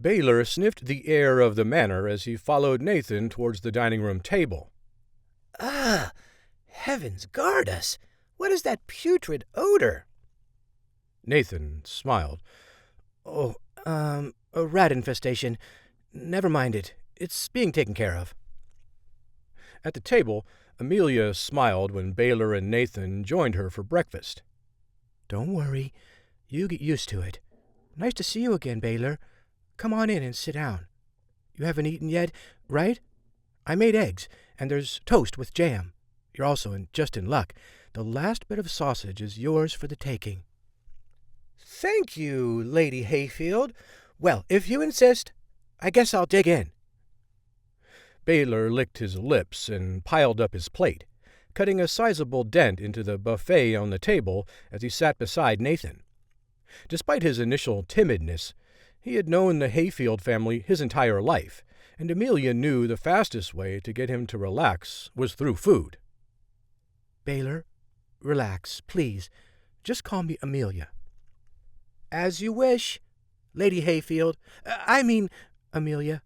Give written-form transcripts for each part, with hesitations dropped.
Baelor sniffed the air of the manor as he followed Nathan towards the dining-room table. Ah, heavens guard us! What is that putrid odor? Nathan smiled. Oh, a rat infestation. Never mind it. It's being taken care of. At the table, Amelia smiled when Baelor and Nathan joined her for breakfast. Don't worry. You get used to it. Nice to see you again, Baelor. Come on in and sit down. You haven't eaten yet, right? I made eggs, and there's toast with jam. You're also just in luck. The last bit of sausage is yours for the taking. Thank you, Lady Hayfield. Well, if you insist, I guess I'll dig in. Baelor licked his lips and piled up his plate, cutting a sizable dent into the buffet on the table as he sat beside Nathan. Despite his initial timidness, he had known the Hayfield family his entire life, and Amelia knew the fastest way to get him to relax was through food. Baelor, relax, please. Just call me Amelia. As you wish, Lady Hayfield. Amelia.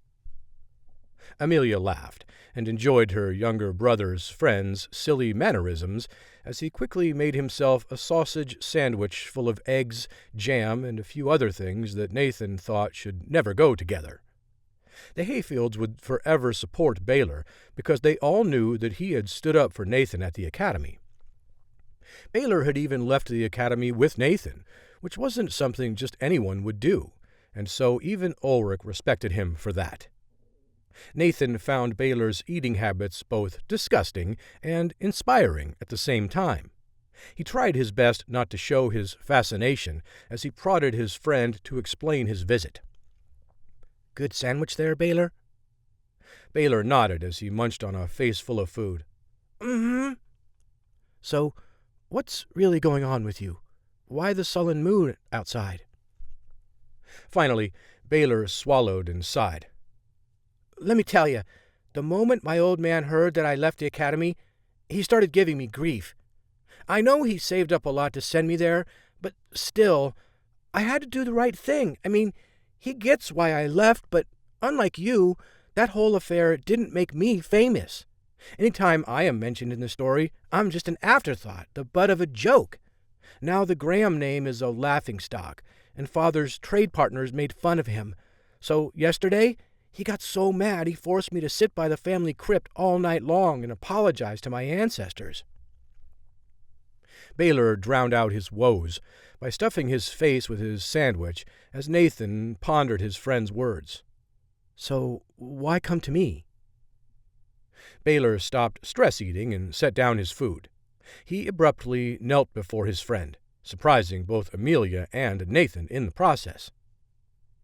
Amelia laughed and enjoyed her younger brother's friend's silly mannerisms as he quickly made himself a sausage sandwich full of eggs, jam, and a few other things that Nathan thought should never go together. The Hayfields would forever support Baelor because they all knew that he had stood up for Nathan at the academy. Baelor had even left the academy with Nathan, which wasn't something just anyone would do, and so even Ulrich respected him for that. Nathan found Baelor's eating habits both disgusting and inspiring at the same time. He tried his best not to show his fascination as he prodded his friend to explain his visit. Good sandwich there, Baelor? Baelor nodded as he munched on a face full of food. Mm-hmm. So, what's really going on with you? Why the sullen mood outside? Finally, Baelor swallowed and sighed. Let me tell you, the moment my old man heard that I left the academy, he started giving me grief. I know he saved up a lot to send me there, but still, I had to do the right thing. He gets why I left, but unlike you, that whole affair didn't make me famous. Anytime I am mentioned in the story, I'm just an afterthought, the butt of a joke. Now the Graham name is a laughingstock, and Father's trade partners made fun of him. So yesterday, he got so mad he forced me to sit by the family crypt all night long and apologize to my ancestors. Baelor drowned out his woes by stuffing his face with his sandwich as Nathan pondered his friend's words. So why come to me? Baelor stopped stress-eating and set down his food. He abruptly knelt before his friend, surprising both Amelia and Nathan in the process.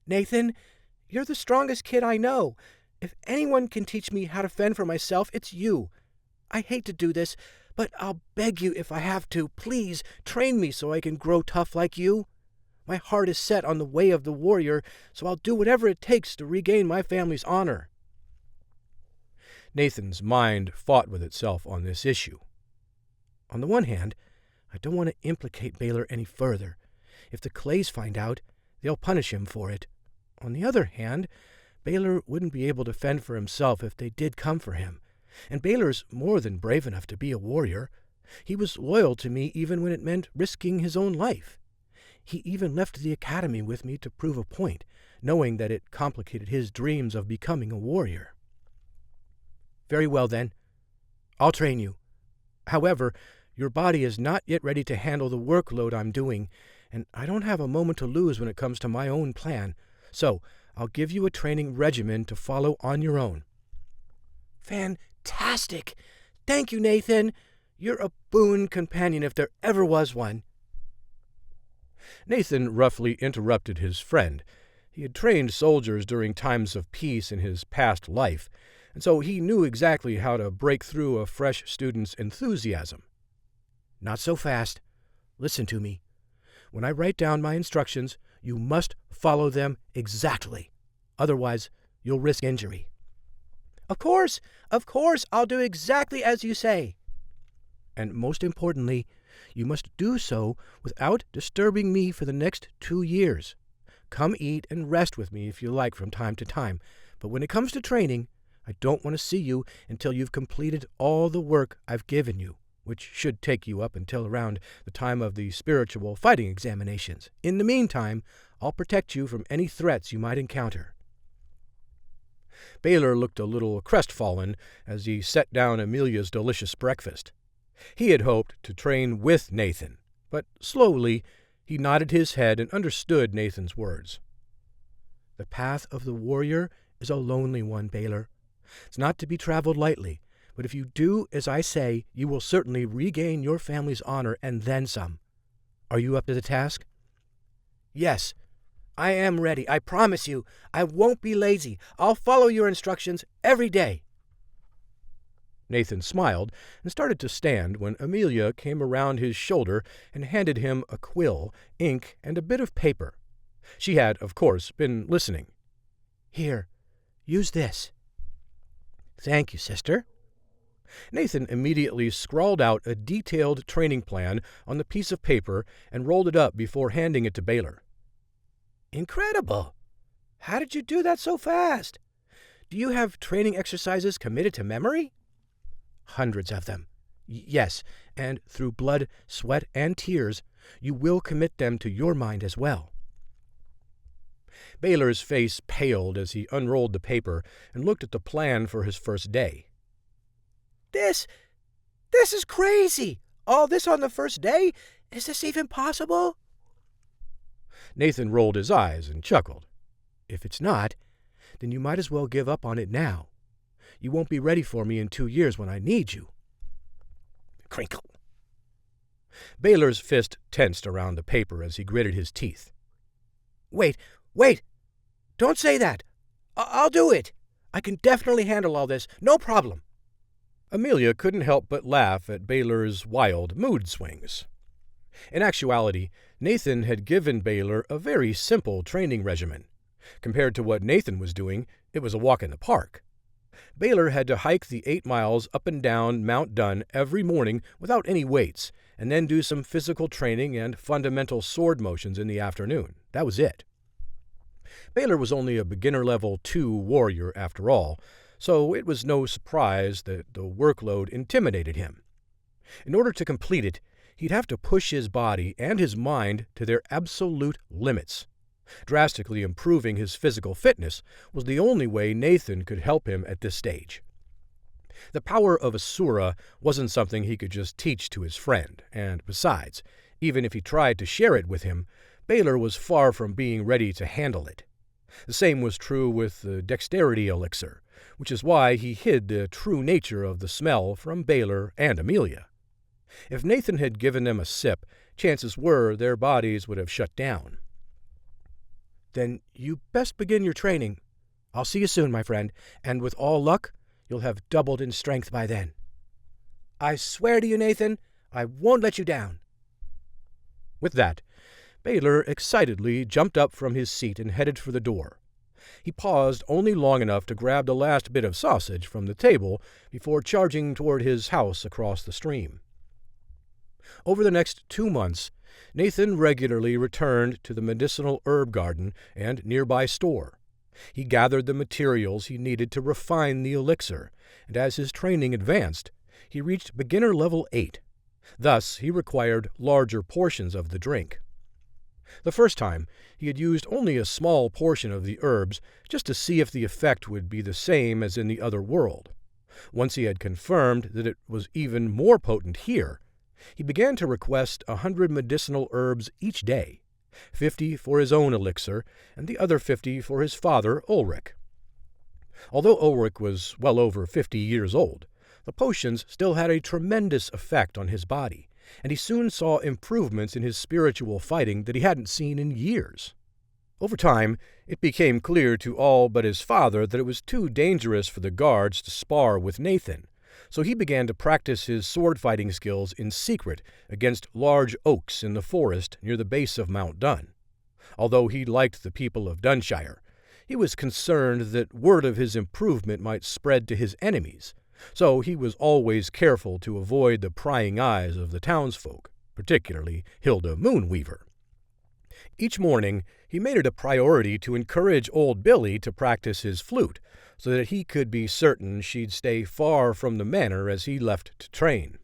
Nathan, you're the strongest kid I know. If anyone can teach me how to fend for myself, it's you. I hate to do this, but I'll beg you if I have to. Please train me so I can grow tough like you. My heart is set on the way of the warrior, so I'll do whatever it takes to regain my family's honor. Nathan's mind fought with itself on this issue. On the one hand, I don't want to implicate Baelor any further. If the Clays find out, they'll punish him for it. On the other hand, Baelor wouldn't be able to fend for himself if they did come for him. And Baelor's more than brave enough to be a warrior. He was loyal to me even when it meant risking his own life. He even left the academy with me to prove a point, knowing that it complicated his dreams of becoming a warrior. Very well, then. I'll train you. However, your body is not yet ready to handle the workload I'm doing, and I don't have a moment to lose when it comes to my own plan. So, I'll give you a training regimen to follow on your own. Fantastic! Thank you, Nathan. You're a boon companion if there ever was one. Nathan roughly interrupted his friend. He had trained soldiers during times of peace in his past life, and so he knew exactly how to break through a fresh student's enthusiasm. Not so fast. Listen to me. When I write down my instructions, you must follow them exactly. Otherwise, you'll risk injury. Of course, I'll do exactly as you say. And most importantly, you must do so without disturbing me for the next 2 years. come eat and rest with me if you like from time to time, but when it comes to training, I don't want to see you until you've completed all the work I've given you, which should take you up until around the time of the spiritual fighting examinations. In the meantime, I'll protect you from any threats you might encounter." Baelor looked a little crestfallen as he set down Amelia's delicious breakfast. He had hoped to train with Nathan, but slowly he nodded his head and understood Nathan's words. "The path of the warrior is a lonely one, Baelor. It's not to be traveled lightly, but if you do as I say, you will certainly regain your family's honor and then some. Are you up to the task?" "Yes, I am ready. I promise you, I won't be lazy. I'll follow your instructions every day." Nathan smiled and started to stand when Amelia came around his shoulder and handed him a quill, ink, and a bit of paper. She had, of course, been listening. "Here, use this." "Thank you, sister." Nathan immediately scrawled out a detailed training plan on the piece of paper and rolled it up before handing it to Baelor. "Incredible! How did you do that so fast? Do you have training exercises committed to memory?" "Hundreds of them. Yes, and through blood, sweat, and tears, you will commit them to your mind as well." Baelor's face paled as he unrolled the paper and looked at the plan for his first day. This is crazy! All this on the first day? Is this even possible?" Nathan rolled his eyes and chuckled. "If it's not, then you might as well give up on it now. You won't be ready for me in 2 years when I need you." Crinkle. Baelor's fist tensed around the paper as he gritted his teeth. Wait! Don't say that! I'll do it! I can definitely handle all this, no problem." Amelia couldn't help but laugh at Baelor's wild mood swings. In actuality, Nathan had given Baelor a very simple training regimen. Compared to what Nathan was doing, it was a walk in the park. Baelor had to hike the 8 miles up and down Mount Dunn every morning without any weights, and then do some physical training and fundamental sword motions in the afternoon. That was it. Baelor was only a beginner-level 2 warrior after all, so it was no surprise that the workload intimidated him. In order to complete it, he'd have to push his body and his mind to their absolute limits. Drastically improving his physical fitness was the only way Nathan could help him at this stage. The power of Asura wasn't something he could just teach to his friend, and besides, even if he tried to share it with him, Baelor was far from being ready to handle it. The same was true with the dexterity elixir, which is why he hid the true nature of the smell from Baelor and Amelia. If Nathan had given them a sip, chances were their bodies would have shut down. "Then you best begin your training. I'll see you soon, my friend, and with all luck, you'll have doubled in strength by then." "I swear to you, Nathan, I won't let you down." With that, Baelor excitedly jumped up from his seat and headed for the door. He paused only long enough to grab the last bit of sausage from the table before charging toward his house across the stream. Over the next 2 months, Nathan regularly returned to the medicinal herb garden and nearby store. He gathered the materials he needed to refine the elixir, and as his training advanced, he reached beginner level 8. Thus, he required larger portions of the drink. The first time, he had used only a small portion of the herbs just to see if the effect would be the same as in the other world. Once he had confirmed that it was even more potent here, he began to request 100 medicinal herbs each day, 50 for his own elixir, and the other 50 for his father, Ulrich. Although Ulrich was well over 50 years old, the potions still had a tremendous effect on his body, and he soon saw improvements in his spiritual fighting that he hadn't seen in years. Over time, it became clear to all but his father that it was too dangerous for the guards to spar with Nathan, so he began to practice his sword-fighting skills in secret against large oaks in the forest near the base of Mount Dunn. Although he liked the people of Dunshire, he was concerned that word of his improvement might spread to his enemies, so he was always careful to avoid the prying eyes of the townsfolk, particularly Hilda Moonweaver. Each morning, he made it a priority to encourage old Billy to practice his flute, so that he could be certain she'd stay far from the manor as he left to train.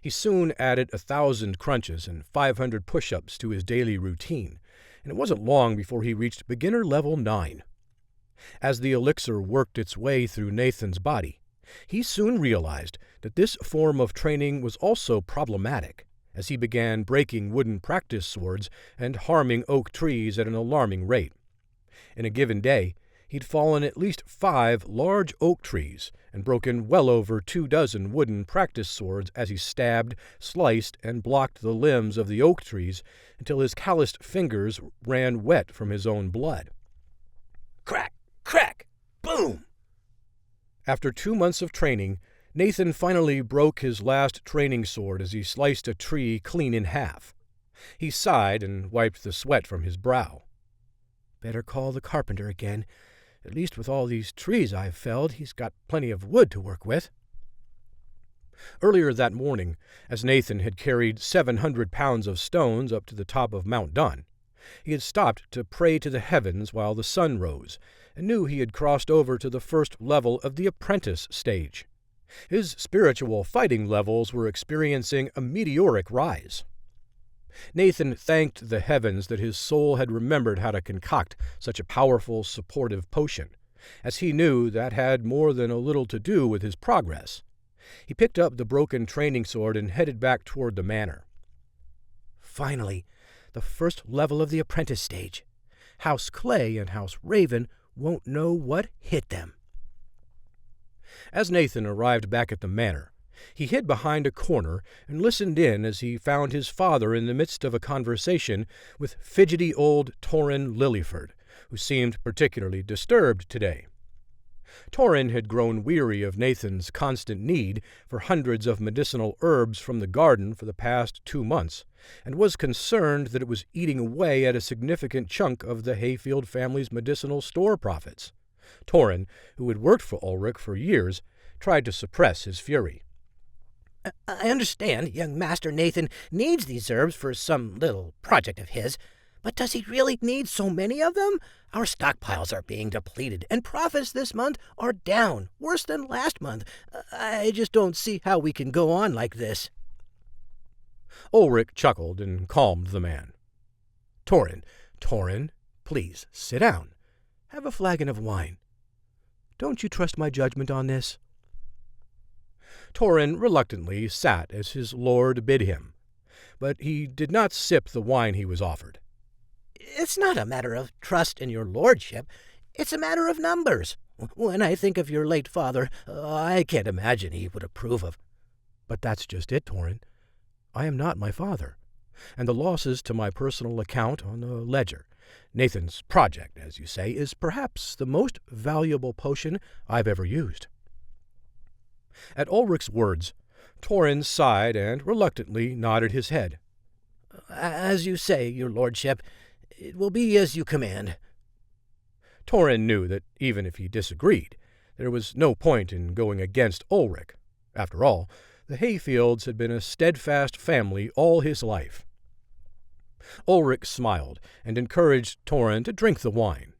He soon added 1,000 crunches and 500 push-ups to his daily routine, and it wasn't long before he reached beginner level 9. As the elixir worked its way through Nathan's body, he soon realized that this form of training was also problematic, as he began breaking wooden practice swords and harming oak trees at an alarming rate. In a given day, he'd fallen at least 5 large oak trees and broken well over 24 wooden practice swords as he stabbed, sliced, and blocked the limbs of the oak trees until his calloused fingers ran wet from his own blood. Crack! Crack! Boom! After 2 months of training, Nathan finally broke his last training sword as he sliced a tree clean in half. He sighed and wiped the sweat from his brow. Better call the carpenter again. At least with all these trees I've felled, he's got plenty of wood to work with. Earlier that morning, as Nathan had carried 700 pounds of stones up to the top of Mount Dun, he had stopped to pray to the heavens while the sun rose, and knew he had crossed over to the first level of the apprentice stage. His spiritual fighting levels were experiencing a meteoric rise. Nathan thanked the heavens that his soul had remembered how to concoct such a powerful, supportive potion, as he knew that had more than a little to do with his progress. He picked up the broken training sword and headed back toward the manor. Finally, the first level of the apprentice stage. House Clay and House Raven won't know what hit them. As Nathan arrived back at the manor, he hid behind a corner and listened in as he found his father in the midst of a conversation with fidgety old Torrin Lillyford, who seemed particularly disturbed today. Torrin had grown weary of Nathan's constant need for hundreds of medicinal herbs from the garden for the past 2 months, and was concerned that it was eating away at a significant chunk of the Hayfield family's medicinal store profits. Torrin, who had worked for Ulrich for years, tried to suppress his fury. I understand young Master Nathan needs these herbs for some little project of his, but does he really need so many of them? Our stockpiles are being depleted, and profits this month are down, worse than last month. I just don't see how we can go on like this. Ulrich chuckled and calmed the man. Torrin, please sit down. Have a flagon of wine. Don't you trust my judgment on this? Torrin reluctantly sat as his lord bid him, but he did not sip the wine he was offered. It's not a matter of trust in your lordship. It's a matter of numbers. When I think of your late father, I can't imagine he would approve of. But that's just it, Torrin. I am not my father, and the losses to my personal account on the ledger, Nathan's project, as you say, is perhaps the most valuable potion I've ever used. At Ulrich's words, Torrin sighed and reluctantly nodded his head. As you say, your lordship, it will be as you command. Torrin knew that even if he disagreed, there was no point in going against Ulrich. After all, the Hayfields had been a steadfast family all his life. Ulrich smiled and encouraged Torrin to drink the wine.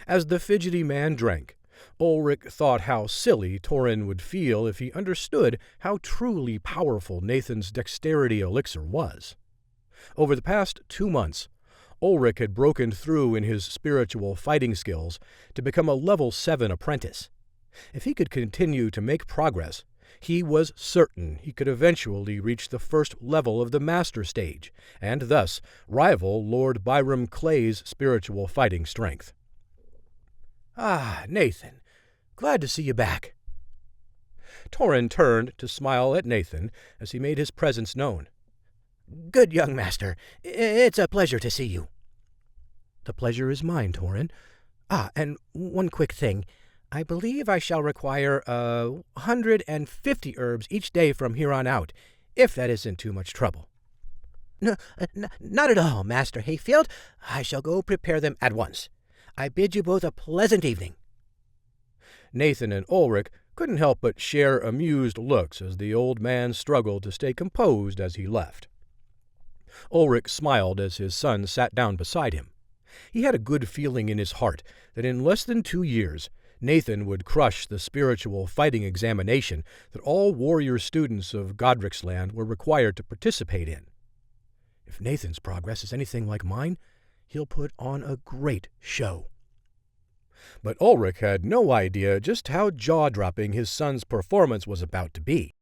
As the fidgety man drank, Ulrich thought how silly Torrin would feel if he understood how truly powerful Nathan's dexterity elixir was. Over the past 2 months, Ulrich had broken through in his spiritual fighting skills to become a level 7 apprentice. If he could continue to make progress, he was certain he could eventually reach the first level of the master stage, and thus rival Lord Byram Clay's spiritual fighting strength. Ah, Nathan, glad to see you back. Torrin turned to smile at Nathan as he made his presence known. Good young master, it's a pleasure to see you. The pleasure is mine, Torrin. And one quick thing. I believe I shall require 150 herbs each day from here on out, if that isn't too much trouble. No, not at all, Master Hayfield. I shall go prepare them at once. I bid you both a pleasant evening. Nathan and Ulrich couldn't help but share amused looks as the old man struggled to stay composed as he left. Ulrich smiled as his son sat down beside him. He had a good feeling in his heart that in less than 2 years, Nathan would crush the spiritual fighting examination that all warrior students of Godric's land were required to participate in. If Nathan's progress is anything like mine, he'll put on a great show. But Ulrich had no idea just how jaw-dropping his son's performance was about to be.